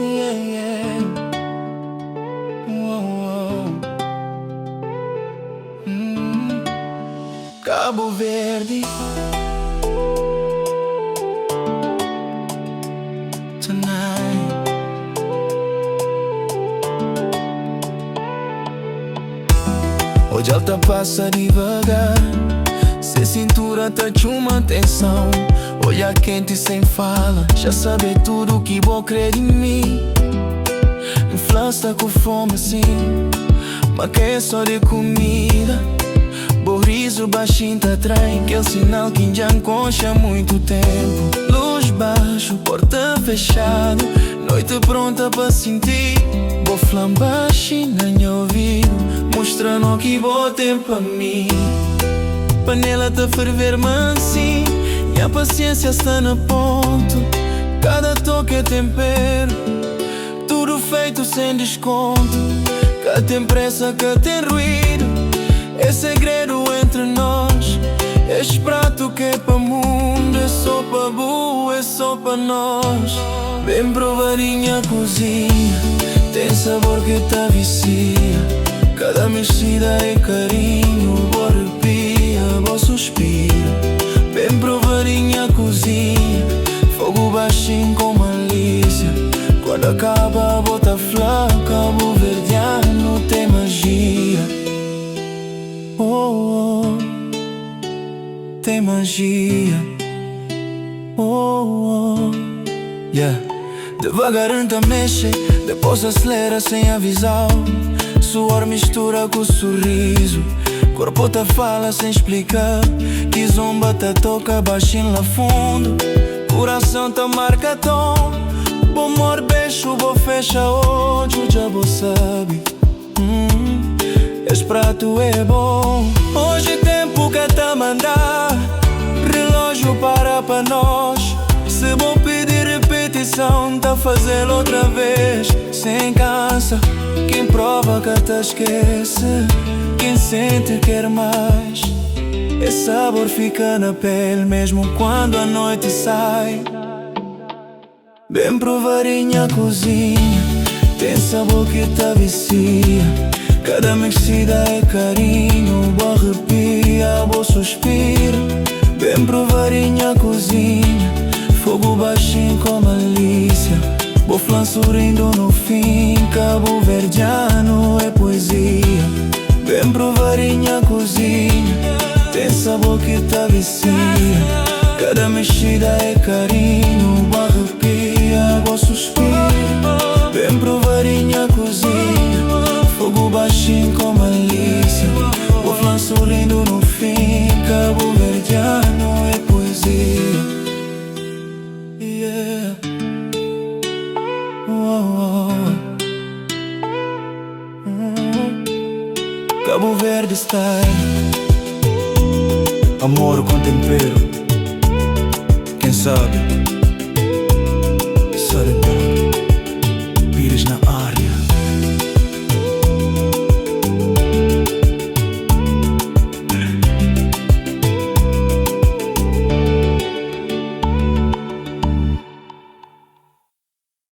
Yeah, yeah. Uou, uou. Cabo Verde. Tonight. Hoje ela tá passa devagar. Se cintura tá chama atenção. Olha quente sem fala. Já sabe tudo que vou crer em mim. Inflasta com fome assim, mas que é só de comida. Borriso baixinho tá atrai, que é o sinal que já enconcha há muito tempo. Luz baixo, porta fechado, noite pronta pra sentir. Vou falar baixinho na minha ouvido, mostrando que vou ter pra mim. Panela tá ferver mansinho, minha paciência está no ponto. Cada toque é tempero, tudo feito sem desconto. Cá tem pressa, cá tem ruído, é segredo entre nós. Este prato que é para mundo, é só para boa, é só para nós. Bem provadinha a cozinha, tem sabor que tá vicia. Cada mexida é carinho, boa arrepia, boa suspira. Bem provadinha a cozinha, fogo baixinho com malícia. Quando acaba a bota flaca, Cabo Verdeano tem magia. Oh, oh, tem magia. Oh, oh, yeah. Devagarinho tá mexe, depois acelera sem avisar. Suor mistura com sorriso, corpo tá fala sem explicar. Que zomba tá toca baixinho lá fundo, coração tá marca tom. Bom amor, beijo, vou fecha olho, já vou sabe. Esse prato é bom. Hoje tempo que tá mandar, relógio para nós. Se vou pedir repetição, tá fazendo outra vez. Sem cansa, quem prova que tá esquece. Quem sente quer mais. Esse sabor fica na pele mesmo quando a noite sai. Bem provadinha a cozinha, tem sabor que tá vicia. Cada mexida é carinho, boa arrepia, boa suspira. Bem provadinha a cozinha, fogo baixinho com malícia. Boa flan sorrindo no fim, Cabo Verdeano é poesia. Bem provadinha a cozinha, tem sabor que tá vicia. Cada mexida é carinho, boa arrepia, boa suspira. Bem provadinha a cozinha, fogo baixinho com malícia. O flan sorrindo no fim, Cabo Verdeano é poesia. Yeah. Oh, oh. Cabo Verde style, amor com tempero, quem sabe?